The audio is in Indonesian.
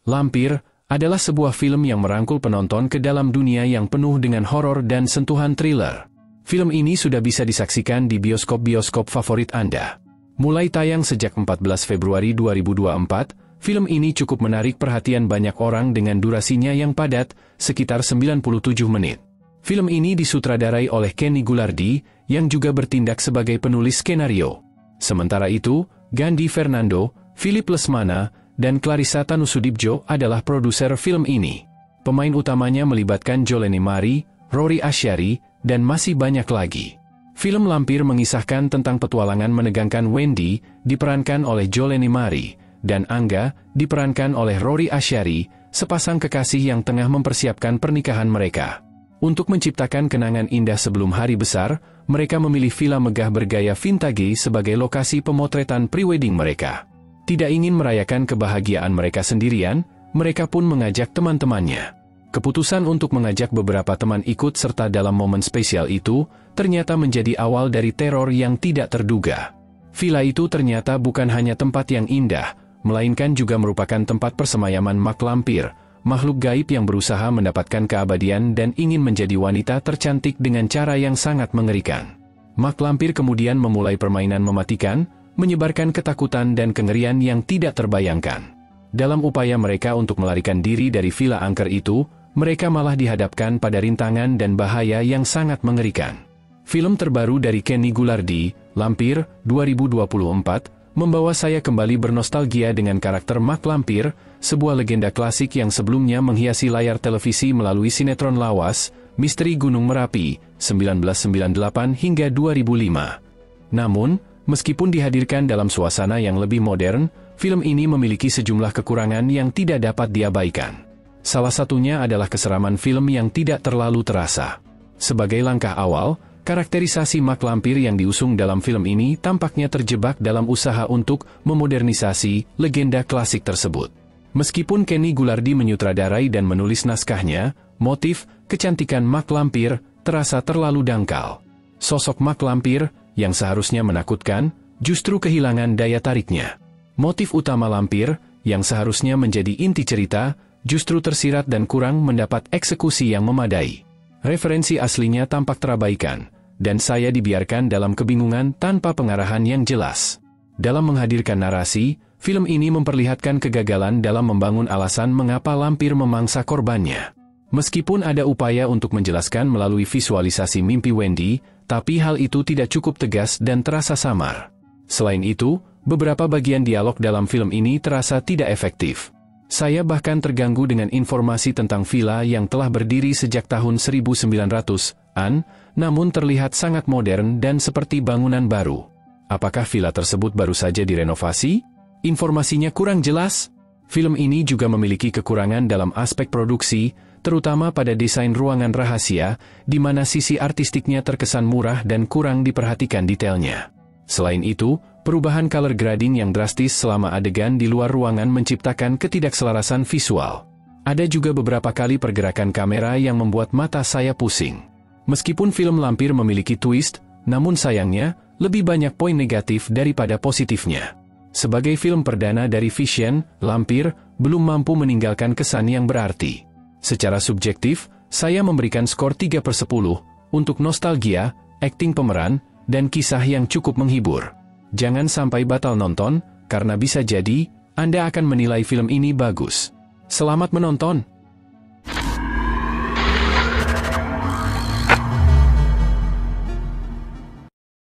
Lampir adalah sebuah film yang merangkul penonton ke dalam dunia yang penuh dengan horor dan sentuhan thriller. Film ini sudah bisa disaksikan di bioskop-bioskop favorit Anda. Mulai tayang sejak 14 Februari 2024, film ini cukup menarik perhatian banyak orang dengan durasinya yang padat, sekitar 97 menit. Film ini disutradarai oleh Kenny Gulardi, yang juga bertindak sebagai penulis skenario. Sementara itu, Gandhi Fernando, Philip Lesmana, dan Clarissa Tanusudibjo adalah produser film ini. Pemain utamanya melibatkan Jolene Mari, Rory Ashari, dan masih banyak lagi. Film Lampir mengisahkan tentang petualangan menegangkan Wendy, diperankan oleh Jolene Mari, dan Angga, diperankan oleh Rory Ashari, sepasang kekasih yang tengah mempersiapkan pernikahan mereka. Untuk menciptakan kenangan indah sebelum hari besar, mereka memilih villa megah bergaya vintage sebagai lokasi pemotretan prewedding mereka. Tidak ingin merayakan kebahagiaan mereka sendirian, mereka pun mengajak teman-temannya. Keputusan untuk mengajak beberapa teman ikut serta dalam momen spesial itu, ternyata menjadi awal dari teror yang tidak terduga. Villa itu ternyata bukan hanya tempat yang indah, melainkan juga merupakan tempat persemayaman mak lampir, makhluk gaib yang berusaha mendapatkan keabadian dan ingin menjadi wanita tercantik dengan cara yang sangat mengerikan. Mak lampir kemudian memulai permainan mematikan, menyebarkan ketakutan dan kengerian yang tidak terbayangkan. Dalam upaya mereka untuk melarikan diri dari villa angker itu, mereka malah dihadapkan pada rintangan dan bahaya yang sangat mengerikan. Film terbaru dari Kenny Gulardi, Lampir, 2024, membawa saya kembali bernostalgia dengan karakter Mak Lampir, sebuah legenda klasik yang sebelumnya menghiasi layar televisi melalui sinetron lawas, Misteri Gunung Merapi, 1998 hingga 2005. Namun, meskipun dihadirkan dalam suasana yang lebih modern, film ini memiliki sejumlah kekurangan yang tidak dapat diabaikan. Salah satunya adalah keseraman film yang tidak terlalu terasa. Sebagai langkah awal, karakterisasi Mak Lampir yang diusung dalam film ini tampaknya terjebak dalam usaha untuk memodernisasi legenda klasik tersebut. Meskipun Kenny Gulardi menyutradarai dan menulis naskahnya, motif kecantikan Mak Lampir terasa terlalu dangkal. Sosok Mak Lampir yang seharusnya menakutkan, justru kehilangan daya tariknya. Motif utama lampir, yang seharusnya menjadi inti cerita, justru tersirat dan kurang mendapat eksekusi yang memadai. Referensi aslinya tampak terabaikan, dan saya dibiarkan dalam kebingungan tanpa pengarahan yang jelas. Dalam menghadirkan narasi, film ini memperlihatkan kegagalan dalam membangun alasan mengapa lampir memangsa korbannya. Meskipun ada upaya untuk menjelaskan melalui visualisasi mimpi Wendy, tapi hal itu tidak cukup tegas dan terasa samar. Selain itu, beberapa bagian dialog dalam film ini terasa tidak efektif. Saya bahkan terganggu dengan informasi tentang villa yang telah berdiri sejak tahun 1900-an, namun terlihat sangat modern dan seperti bangunan baru. Apakah villa tersebut baru saja direnovasi? Informasinya kurang jelas. Film ini juga memiliki kekurangan dalam aspek produksi, terutama pada desain ruangan rahasia, di mana sisi artistiknya terkesan murah dan kurang diperhatikan detailnya. Selain itu, perubahan color grading yang drastis selama adegan di luar ruangan menciptakan ketidakselarasan visual. Ada juga beberapa kali pergerakan kamera yang membuat mata saya pusing. Meskipun film Lampir memiliki twist, namun sayangnya, lebih banyak poin negatif daripada positifnya. Sebagai film perdana dari Vision, Lampir belum mampu meninggalkan kesan yang berarti. Secara subjektif, saya memberikan skor 3/10 untuk nostalgia, akting pemeran, dan kisah yang cukup menghibur. Jangan sampai batal nonton, karena bisa jadi Anda akan menilai film ini bagus. Selamat menonton!